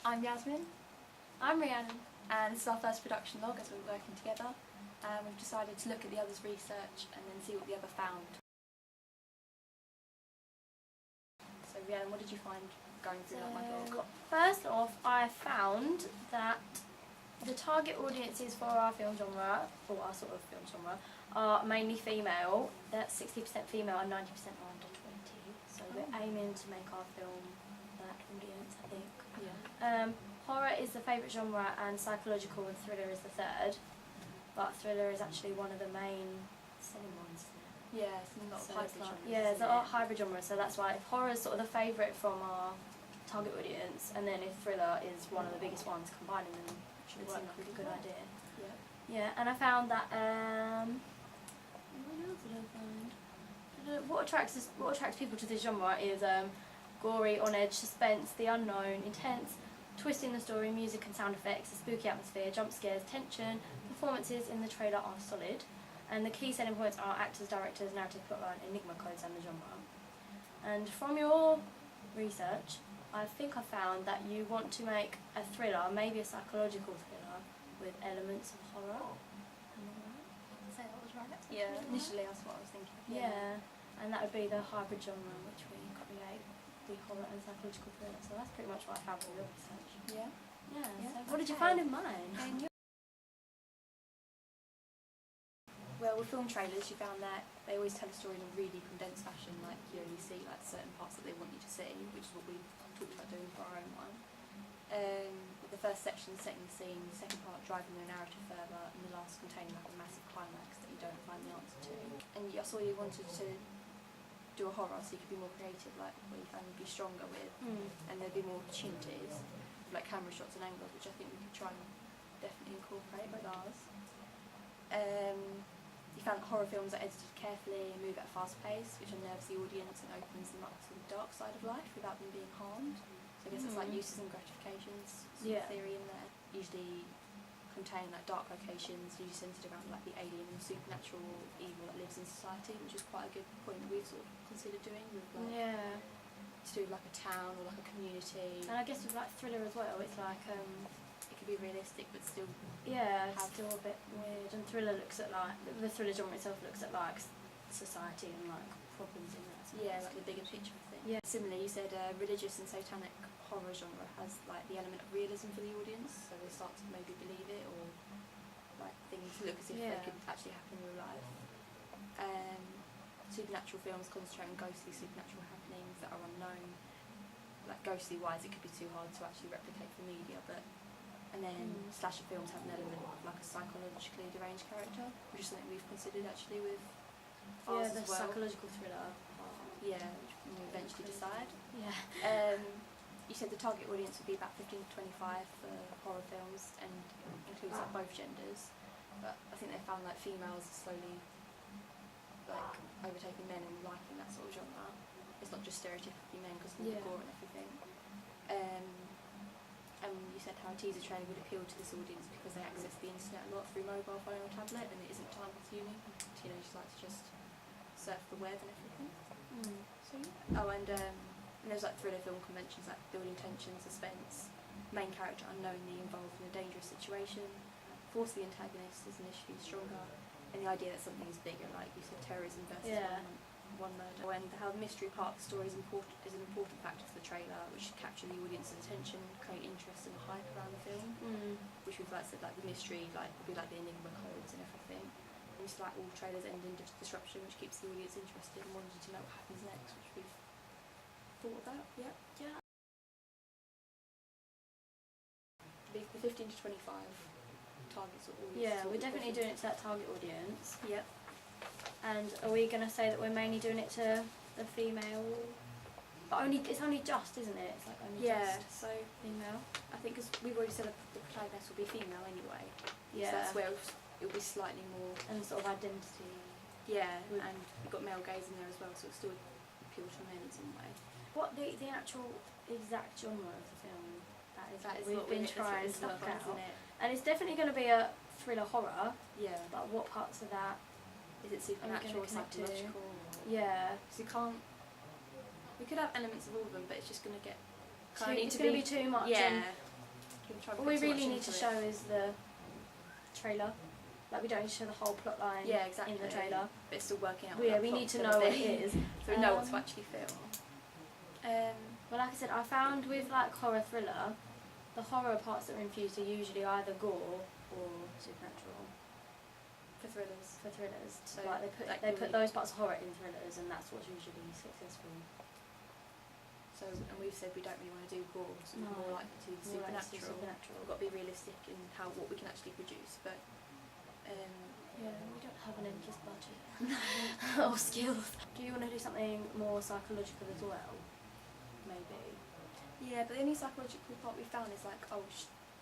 I'm Yasmin. I'm Rhiannon. And this is our first production log as we're working together. We've decided to look at the other's research and then see what the other found. So Rhiannon, what did you find going through my blog? First off, I found that the target audiences for our film genre, for our sort of film genre, are mainly female. That's 60% female and 90% under 20. So we're aiming to make our film that audience, I think. Yeah. Horror is the favourite genre and psychological and thriller is the third. But thriller is actually one of the main selling ones. Yeah, it's a lot of hybrid genres. Yeah, there's a lot of hybrid genres, so that's why if horror is sort of the favourite from our target audience, and then if thriller is one of the biggest ones, combining them should work like a good idea. Yeah. Yeah, and I found that what else did I find? What attracts people to this genre is gory, on edge, suspense, the unknown, intense, twist in the story, music and sound effects, a spooky atmosphere, jump scares, tension. Performances in the trailer are solid, and the key selling points are actors, directors, narrative plotline, enigma codes, and the genre. And from your research, I think I found that you want to make a thriller, maybe a psychological thriller, with elements of horror. Am I right? I'd say that was right. Yeah, initially that's what I was thinking. Yeah, and that would be the hybrid genre in which we create the horror and psychological thriller. So that's pretty much what I found from your research. Yeah. Yeah. Yeah, So what did you find in mine? Well, with film trailers, you found that they always tell a story in a really condensed fashion. Like you only see like certain parts that they want you to see, which is what we talked about doing for our own one. The first section setting the scene, the second part driving the narrative further, and the last containing like a massive climax that you don't find the answer to. And I saw you wanted to do a horror, so you could be more creative, like where you found you'd be stronger with, and there'd be more opportunities, like camera shots and angles, which I think we could try and definitely incorporate with ours. You found that horror films are edited carefully and move at a fast pace, which unnerves the audience and opens them up to the dark side of life without them being harmed. So I guess it's like uses and gratifications sort of theory in there. Usually contain like dark locations, usually centred around like the alien and supernatural evil that lives in society, which is quite a good point that we've sort of considered doing with like to do like a town or like a community. And I guess with like thriller as well, it's like it could be realistic but still still a bit weird. And thriller looks at like the thriller genre itself looks at like society and like problems in that. Like the bigger picture of things. Yeah. Similarly, you said religious and satanic horror genre has like the element of realism for the audience, so they start to maybe believe it or like things look as if they could actually happen in real life. Supernatural films concentrate on ghostly supernatural happenings that are unknown. Like ghostly wise, it could be too hard to actually replicate for media, but and then slasher films have an element of like a psychologically deranged character, which is something we've considered actually with ours the as well. psychological thriller. Yeah, which we will eventually decide. Yeah. You said the target audience would be about 15 to 25 for horror films and includes like both genders, but I think they found like females are slowly like overtaking men and liking that sort of genre. It's not just stereotypically men because of the gore and everything. And you said how a teaser trailer would appeal to this audience because they access the internet a lot through mobile phone or tablet and it isn't time consuming. Teenagers like to just surf the web and everything. So and there's like thriller film conventions like building tension, suspense, main character unknowingly involved in a dangerous situation, force the antagonist is initially stronger, and the idea that something is bigger, like you said, terrorism versus one murder. And how the mystery part of the story is an important factor for the trailer, which should capture the audience's attention, create interest and hype around the film. Which we've like said, like the mystery, like would be like the enigma codes and everything. And it's like all trailers end in disruption, which keeps the audience interested and wanting to know what happens next, which we've thought about. Yeah. The 15 to 25 targets or audience. Yeah, we're definitely doing it to that target audience. Yep. And are we going to say that we're mainly doing it to the female? But it's only just, isn't it? It's like only just so female. I think because we've already said the protagonist will be female anyway. Yeah. So that's where it'll be slightly more. And sort of identity. Yeah, and you've got male gaze in there as well, so it'll still appeal to men in some way. What the actual exact genre of the film? That is we've what been that's trying what to it's work like, out. isn't it? And it's definitely going to be a thriller horror. Yeah. But what parts of that? Is it supernatural or psychological? Yeah. So you can't. We could have elements of all of them, but it's just going to get. It's going to be too much. Yeah. Can we try and All put we too much really need to into show it? is the trailer. Like, we don't need to show the whole plot line Yeah, exactly. in the trailer. But it's still working out. But yeah, we need to know what it is. So we know what to actually film. Well, like I said, I found with like horror thriller, the horror parts that are infused are usually either gore or supernatural. For thrillers. For thrillers, So, like like, they put really- those parts of horror in thrillers, and that's what's usually successful. So, and we've said we don't really want to do gore, so we're No. more likely to do More like to do supernatural. supernatural. We've got to be realistic in what we can actually produce, but Yeah, we don't have an endless budget or skills. Do you want to do something more psychological as well? Maybe. yeah. But the only psychological part we found is like,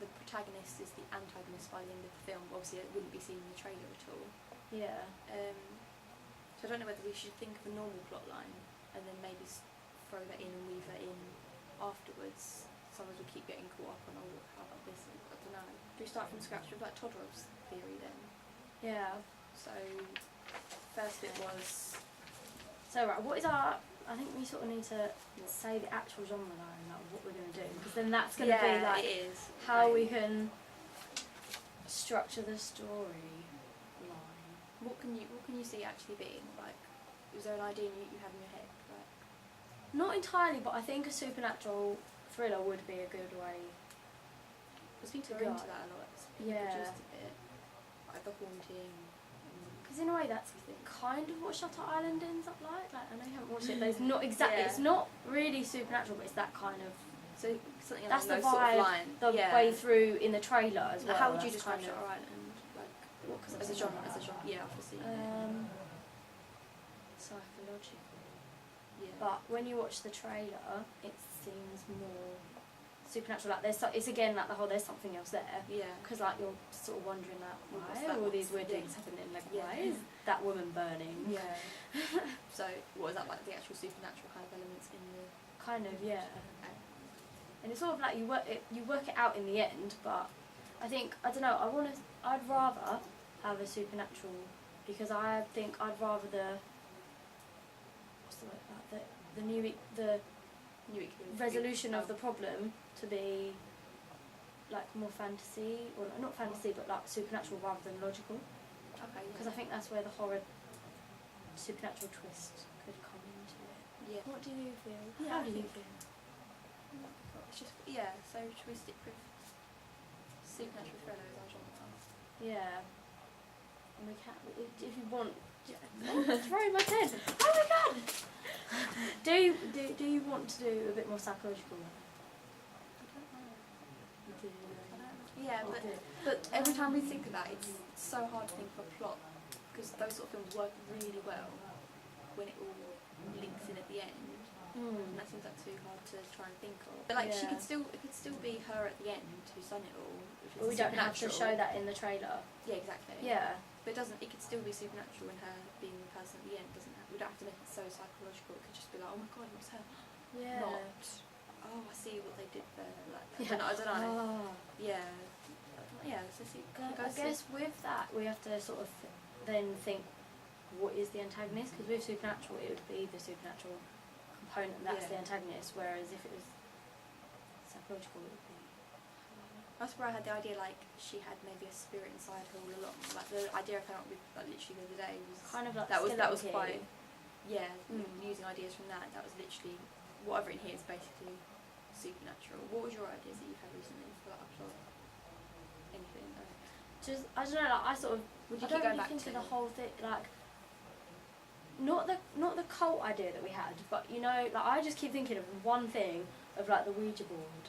the protagonist is the antagonist by the end of the film. Obviously, it wouldn't be seen in the trailer at all. Yeah. So I don't know whether we should think of a normal plot line and then maybe throw that in and weave that in afterwards. Sometimes we keep getting caught up on, how about this? I don't know. Do we start from scratch with like Todorov's theory then? Yeah. So first bit was So right, what is our? I think we sort of need to say the actual genre line, like what we're going to do, because then that's going to be like it is how we can structure the story line. What can you see actually being like? Was there an idea you had in your head? Like, Not entirely, but I think a supernatural thriller would be a good way. because people To are go. into that a lot. It's Yeah. produced a bit like the haunting. Because in a way, that's kind of what Shutter Island ends up like. Like, I know you haven't watched it, but it's not exactly. Yeah. It's not really supernatural, but it's that kind of So something That's along the those sort vibe, of line. the yeah. way through in the trailer as well. How would you That's describe kind of- Shutter Island? Like, What, 'cause as a I've genre? seen As a that. genre? Yeah, I've seen it. Psychological. Yeah. But when you watch the trailer, it seems more supernatural. Like it's again like the whole there's something else there. yeah. Because like you're sort of wondering like Well, what's why that? are all these What's weird the things happening? Like Yeah. why is that woman burning? Yeah. So what is that like? The actual supernatural kind of elements in the. Kind of, yeah. And it's sort of like you work it out in the end, but I think I don't know. I'd rather have a supernatural because I think I'd rather the what's the word like the New equilibrium. resolution of the problem to be like more fantasy or not fantasy but like supernatural rather than logical Okay. because I think that's where the horror supernatural twist could come into it. Yeah. What do you feel? Yeah, How I do you think- feel? It's just So should we stick with supernatural thriller as our genre? Yeah. And we can if you want. Throw my pen. Oh my god. Do you want to do a bit more psychological? You do. Yeah, You but do. but every time we think of that, it's so hard to think of a plot because those sort of films work really well when it all links in at the end. And that seems like too hard to try and think of. But like Yeah. it could still be her at the end who's done it all. If But we it's don't have to show supernatural. that in the trailer. Yeah, exactly. Yeah. But it doesn't. It could still be supernatural in her being the person at the end. Doesn't have, we don't have to make it so psychological. It could just be like, oh my god, it was her. Yeah. Not. Oh, I see what they did there. Like, Yeah. I don't know. Oh. Yeah. Yeah. So see, I guess with that we have to sort of then think what is the antagonist because with supernatural it would be the supernatural component that's the Yeah. antagonist whereas if it was psychological it would be That's where I had the idea like she had maybe a spirit inside her all along. Like the idea I came up with like literally the other day was kind of like that was skeleton key. quite Mm. using ideas from that. That was literally whatever in here is basically supernatural. What was your ideas that you've had recently for like a plot? Anything? Just I don't know like I sort of Would I you keep don't going really back think to of the whole thing like not the cult idea that we had but you know like I just keep thinking of one thing of like the Ouija board.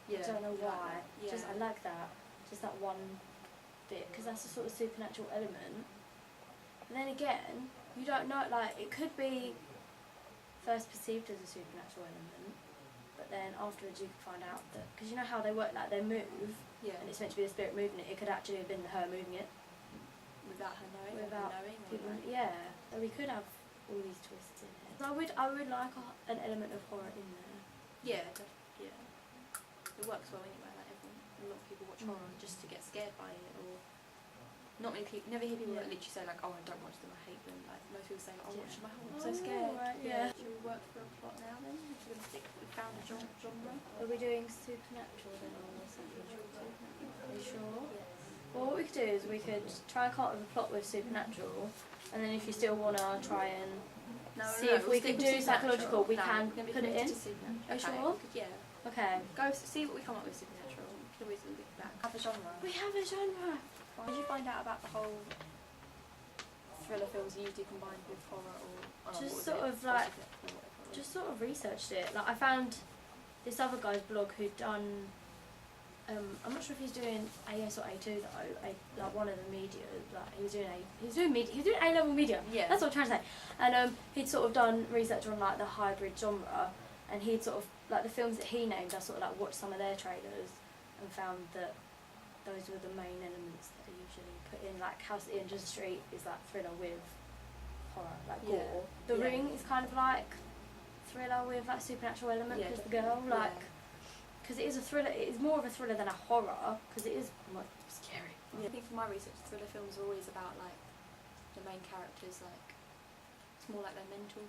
Yeah. I don't know you like why. that? Yeah. Just I like that. Just that one bit because that's a sort of supernatural element. And then again, you don't know. Like it could be first perceived as a supernatural element, but then afterwards you could find out that because you know how they work, like they move, Yeah. and it's meant to be the spirit moving it. It could actually have been her moving it. Without her knowing. Without or knowing. Or People, like, yeah. So we could have all these twists in it. So I would like an element of horror in there. yeah. Yeah. It works well anyway. Like everyone, a lot of people watch horror just to get scared by it or not many people, never hear people Yeah. that literally say like, oh, I don't watch them, I hate them. Like most people say, like, oh, Yeah. watch them, I'm so scared. Right, yeah. Should we work for a plot now then? If we're gonna stick, we found a genre. Are we doing supernatural then or something? Are you sure? Yes. Well, what we could do is we could try and come up with a plot with supernatural, and then if you still want to try and see if we can do psychological, we can we're gonna be put it in. committed to supernatural. Are you Okay, sure? we could- yeah. Okay. See what we come up with supernatural. We can always look back. Have a genre. We have a genre. Did you find out about the whole thriller films usually combined with horror or Just what was sort it? of like- Or whatever it was? Just sort of researched it. Like I found this other guy's blog who'd done. I'm not sure if he's doing AS or A2 though. Like one of the media. Like he was doing A level media. Yeah. That's what I'm trying to say. And he'd sort of done research on like the hybrid genre, and he'd sort of like the films that he named. I sort of like watched some of their trailers and found that those were the main elements that they usually put in. Like House at the End of the Street is like thriller with horror, like Yeah. gore. The Yeah. Ring is kind of like thriller with like supernatural element Yeah, because the girl yeah. like because it is a thriller. It is more of a thriller than a horror because it is like scary. I think for my research, thriller films are always about like the main characters, like it's more like their mental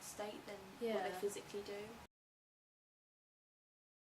state than what Yeah. they physically do.